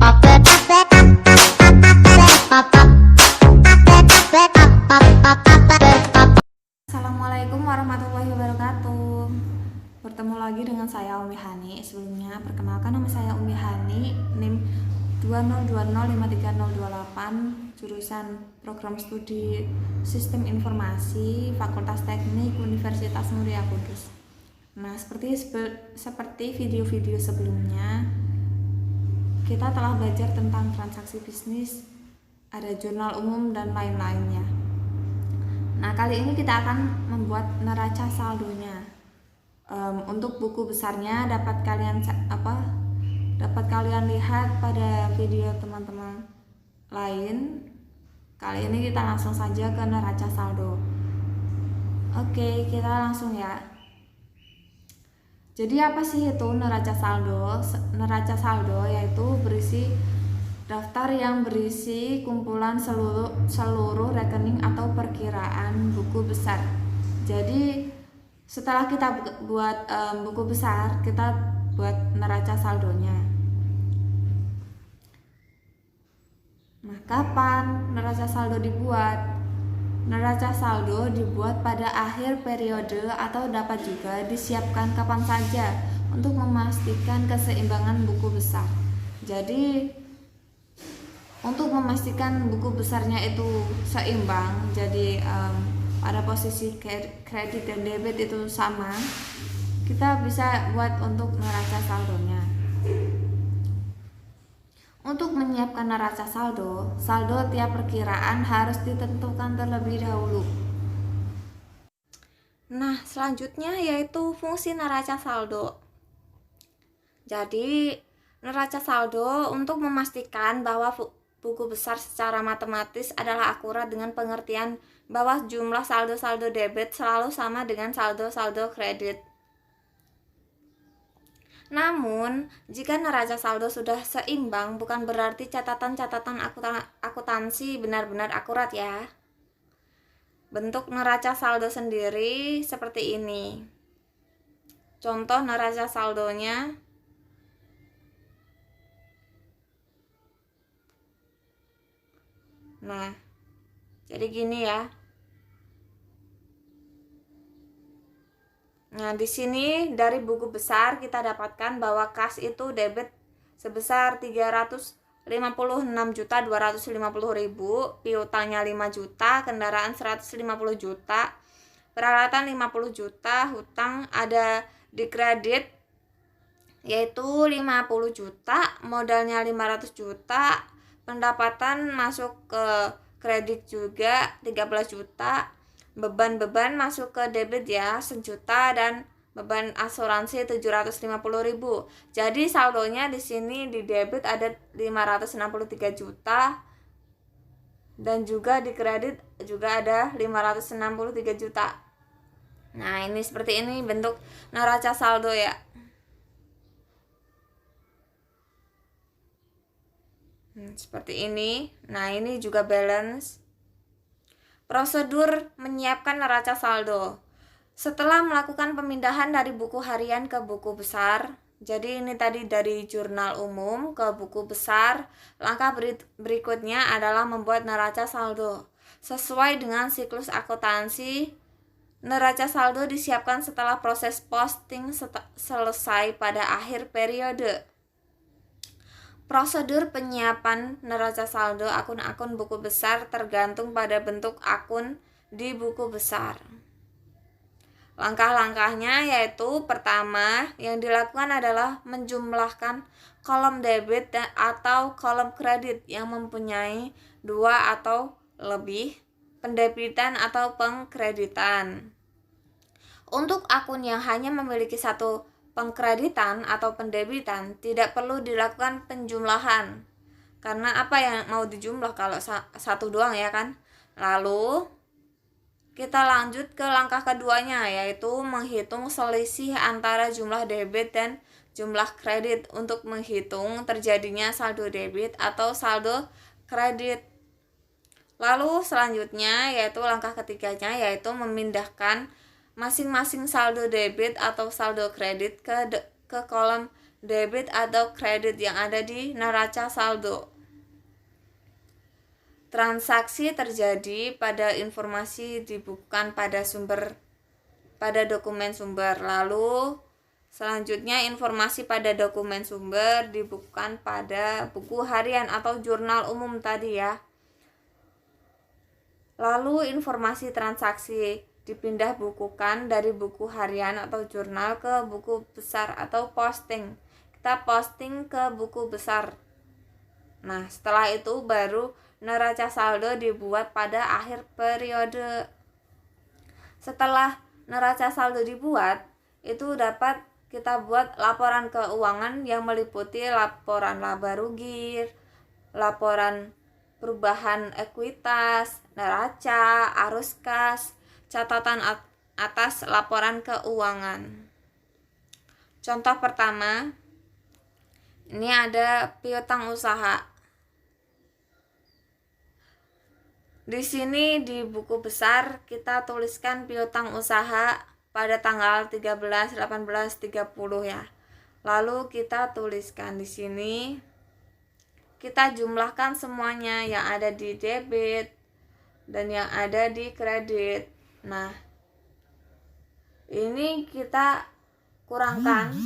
Assalamualaikum warahmatullahi wabarakatuh. Bertemu lagi dengan saya Umi Hani. Sebelumnya perkenalkan, nama saya Umi Hani, NIM 202053028, jurusan Program Studi Sistem Informasi, Fakultas Teknik Universitas Muria Kudus. Nah, seperti video-video sebelumnya, kita telah belajar tentang transaksi bisnis, ada jurnal umum dan lain-lainnya. Nah, kali ini kita akan membuat neraca saldonya. Untuk buku besarnya dapat kalian lihat pada video teman-teman lain. Kali ini kita langsung saja ke neraca saldo. Oke, kita langsung ya. Jadi apa sih itu neraca saldo? Neraca saldo yaitu berisi daftar yang berisi kumpulan seluruh rekening atau perkiraan buku besar. Jadi setelah kita buat buku besar, kita buat neraca saldonya. Nah, kapan neraca saldo dibuat? Neraca saldo dibuat pada akhir periode atau dapat juga disiapkan kapan saja untuk memastikan keseimbangan buku besar. Jadi untuk memastikan buku besarnya itu seimbang, jadi pada posisi kredit dan debit itu sama, kita bisa buat untuk neraca saldonya. Untuk menyiapkan neraca saldo tiap perkiraan harus ditentukan terlebih dahulu. Nah, selanjutnya yaitu fungsi neraca saldo. Jadi, neraca saldo untuk memastikan bahwa buku besar secara matematis adalah akurat dengan pengertian bahwa jumlah saldo-saldo debit selalu sama dengan saldo-saldo kredit. Namun, jika neraca saldo sudah seimbang, bukan berarti catatan-catatan akuntansi benar-benar akurat ya. Bentuk neraca saldo sendiri seperti ini. Contoh neraca saldonya. Nah, jadi gini ya. Nah, di sini dari buku besar kita dapatkan bahwa kas itu debit sebesar 356.250.000, piutangnya 5 juta, kendaraan 150 juta, peralatan 50 juta, hutang ada di kredit yaitu 50 juta, modalnya 500 juta, pendapatan masuk ke kredit juga 13 juta. Beban-beban masuk ke debit ya 1 juta dan beban asuransi 750.000. Jadi saldonya di sini di debit ada 563 juta dan juga di kredit juga ada 563 juta. Nah, ini seperti ini bentuk neraca saldo ya. Seperti ini. Nah, ini juga balance. Prosedur menyiapkan neraca saldo. Setelah melakukan pemindahan dari buku harian ke buku besar, jadi ini tadi dari jurnal umum ke buku besar, langkah berikutnya adalah membuat neraca saldo. Sesuai dengan siklus akuntansi, neraca saldo disiapkan setelah proses posting selesai pada akhir periode. Prosedur penyiapan neraca saldo akun-akun buku besar tergantung pada bentuk akun di buku besar. Langkah-langkahnya yaitu pertama yang dilakukan adalah menjumlahkan kolom debit atau kolom kredit yang mempunyai 2 atau lebih pendebitan atau pengkreditan. Untuk akun yang hanya memiliki satu pengkreditan atau pendebitan tidak perlu dilakukan penjumlahan karena apa yang mau dijumlah kalau satu doang ya kan. Lalu kita lanjut ke langkah keduanya yaitu menghitung selisih antara jumlah debit dan jumlah kredit untuk menghitung terjadinya saldo debit atau saldo kredit. Lalu selanjutnya yaitu langkah ketiganya yaitu memindahkan masing-masing saldo debit atau saldo kredit ke kolom debit atau kredit yang ada di neraca saldo. Transaksi terjadi pada informasi dibukukan pada dokumen sumber. Lalu selanjutnya informasi pada dokumen sumber dibukukan pada buku harian atau jurnal umum tadi ya. Lalu informasi transaksi dipindah bukukan dari buku harian atau jurnal ke buku besar atau posting. Kita posting ke buku besar. Nah, setelah itu baru neraca saldo dibuat pada akhir periode. Setelah neraca saldo dibuat, itu dapat kita buat laporan keuangan yang meliputi laporan laba rugi, laporan perubahan ekuitas, neraca, arus kas, catatan atas laporan keuangan. Contoh pertama, ini ada piutang usaha. Di sini di buku besar kita tuliskan piutang usaha pada tanggal 13, 18, 30 ya. Lalu kita tuliskan di sini, kita jumlahkan semuanya yang ada di debit dan yang ada di kredit. Nah, ini kita kurangkan.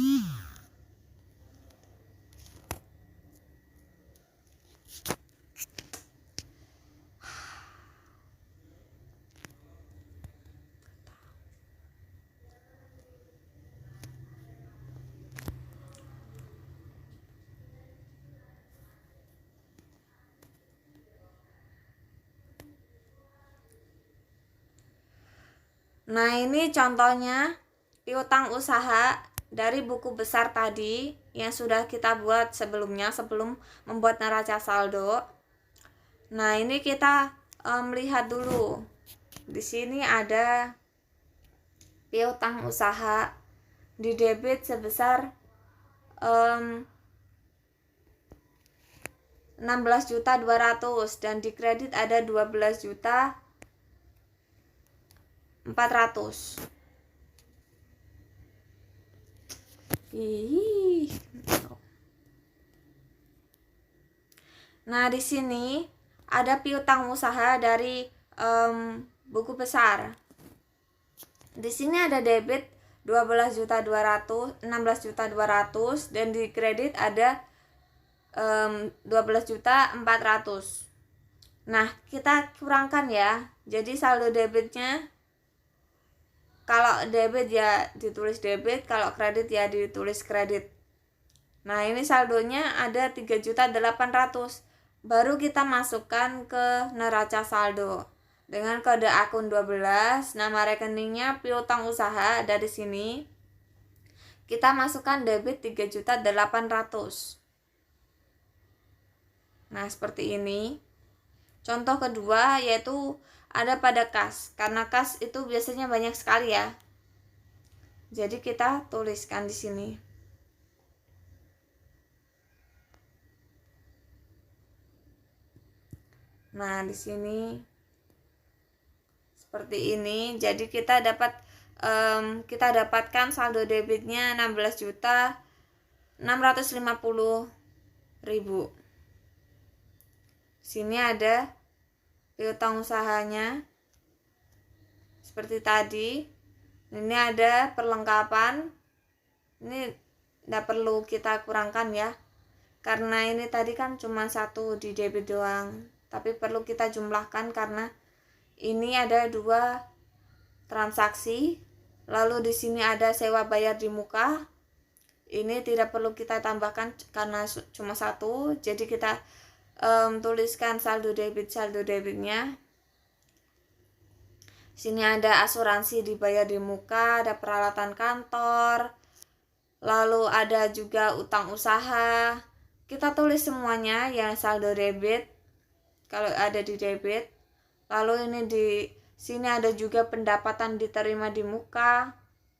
Nah, ini contohnya piutang usaha dari buku besar tadi yang sudah kita buat sebelumnya sebelum membuat neraca saldo. Nah, ini kita lihat dulu. Di sini ada piutang usaha di debit sebesar 16.200.000 dan di kredit ada 12.400.000. Nah, di sini ada piutang usaha dari buku besar. Di sini ada debit 16.200.000 dan di kredit ada 12.400.000. Nah, kita kurangkan ya. Jadi saldo debitnya, kalau debit ya ditulis debit, kalau kredit ya ditulis kredit. Nah, ini saldonya ada 3.800.000. Baru kita masukkan ke neraca saldo dengan kode akun 12, nama rekeningnya piutang usaha. Dari sini kita masukkan debit 3.800.000. Nah, seperti ini. Contoh kedua yaitu ada pada kas. Karena kas itu biasanya banyak sekali ya. Jadi kita tuliskan di sini. Nah, di sini seperti ini. Jadi kita dapatkan saldo debitnya 16.650.000. Sini ada piutang usahanya seperti tadi. Ini ada perlengkapan. Ini tidak perlu kita kurangkan ya, karena ini tadi kan cuma satu di debit doang, tapi perlu kita jumlahkan karena ini ada 2 transaksi. Lalu di sini ada sewa bayar di muka. Ini tidak perlu kita tambahkan karena cuma satu. Jadi kita tuliskan saldo debitnya. Sini ada asuransi dibayar di muka, ada peralatan kantor, lalu ada juga utang usaha. Kita tulis semuanya yang saldo debit kalau ada di debit. Lalu ini di sini ada juga pendapatan diterima di muka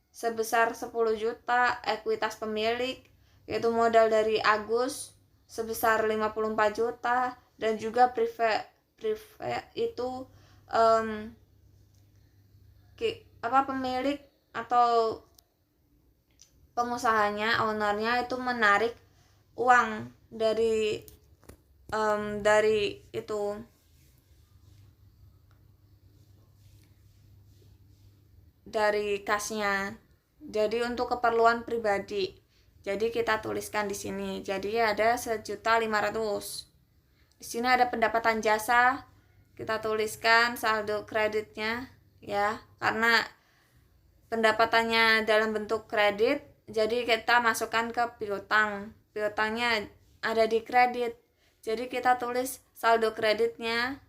sebesar 10 juta, ekuitas pemilik yaitu modal dari Agus sebesar 54 juta, dan juga prive itu pemilik atau pengusahanya, ownernya itu menarik uang dari itu dari kasnya. Jadi untuk keperluan pribadi. Jadi kita tuliskan di sini. Jadi ada 1.500.000. Di sini ada pendapatan jasa. Kita tuliskan saldo kreditnya ya, karena pendapatannya dalam bentuk kredit, jadi kita masukkan ke piutang. Piutangnya ada di kredit. Jadi kita tulis saldo kreditnya.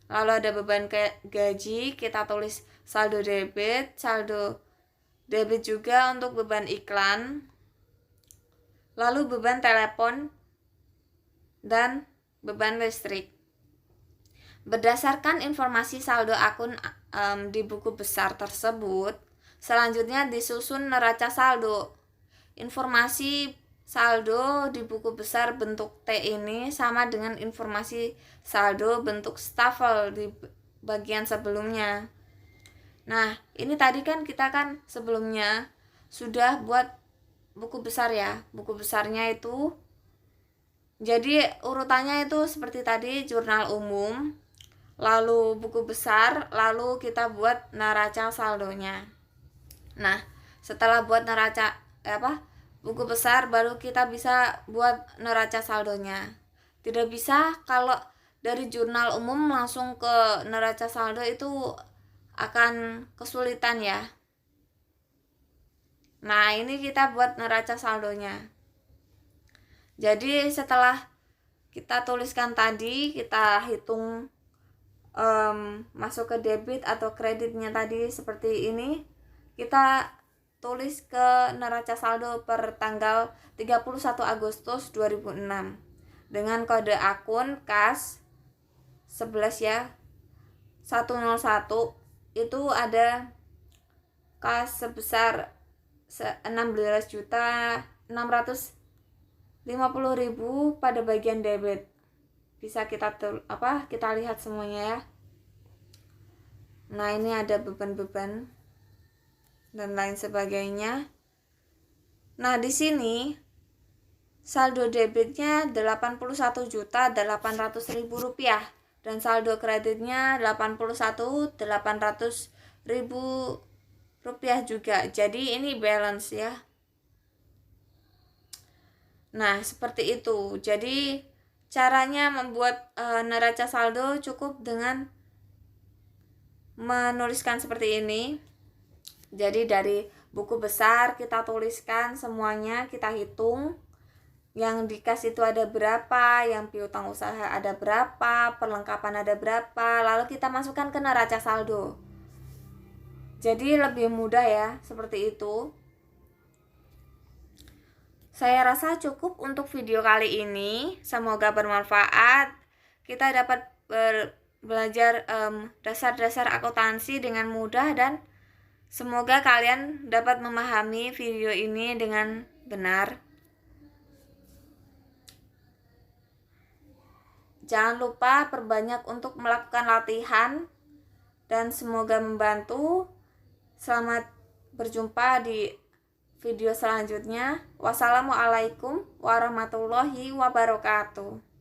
Lalu ada beban gaji, kita tulis saldo debit. Saldo debit juga untuk beban iklan. Lalu beban telepon dan beban listrik. Berdasarkan informasi saldo akun di buku besar tersebut, selanjutnya disusun neraca saldo. Informasi saldo di buku besar bentuk T ini sama dengan informasi saldo bentuk stafel di bagian sebelumnya. Nah, ini tadi kan kita kan sebelumnya sudah buat buku besar ya. Buku besarnya itu jadi urutannya itu seperti tadi, jurnal umum, lalu buku besar, lalu kita buat neraca saldonya. Nah, setelah buat neraca buku besar, baru kita bisa buat neraca saldonya. Tidak bisa kalau dari jurnal umum langsung ke neraca saldo, itu akan kesulitan ya. Nah, ini kita buat neraca saldonya. Jadi setelah kita tuliskan tadi, kita hitung masuk ke debit atau kreditnya tadi seperti ini, kita tulis ke neraca saldo per tanggal 31 Agustus 2006 dengan kode akun kas 11 ya, 101. Itu ada kas sebesar 16.650.000 pada bagian debit. Bisa kita lihat semuanya ya. Nah, ini ada beban-beban dan lain sebagainya. Nah, di sini saldo debitnya 81.800.000 rupiah dan saldo kreditnya 81.800.000 rupiah juga. Jadi ini balance ya. Nah, seperti itu. Jadi caranya membuat neraca saldo cukup dengan menuliskan seperti ini. Jadi dari buku besar kita tuliskan semuanya, kita hitung. Yang di kas itu ada berapa, yang piutang usaha ada berapa, perlengkapan ada berapa, lalu kita masukkan ke neraca saldo. Jadi lebih mudah ya, seperti itu. Saya rasa cukup untuk video kali ini. Semoga bermanfaat. Kita dapat belajar dasar-dasar akuntansi dengan mudah, dan semoga kalian dapat memahami video ini dengan benar. Jangan lupa perbanyak untuk melakukan latihan, dan semoga membantu. Selamat berjumpa di video selanjutnya. Wassalamualaikum warahmatullahi wabarakatuh.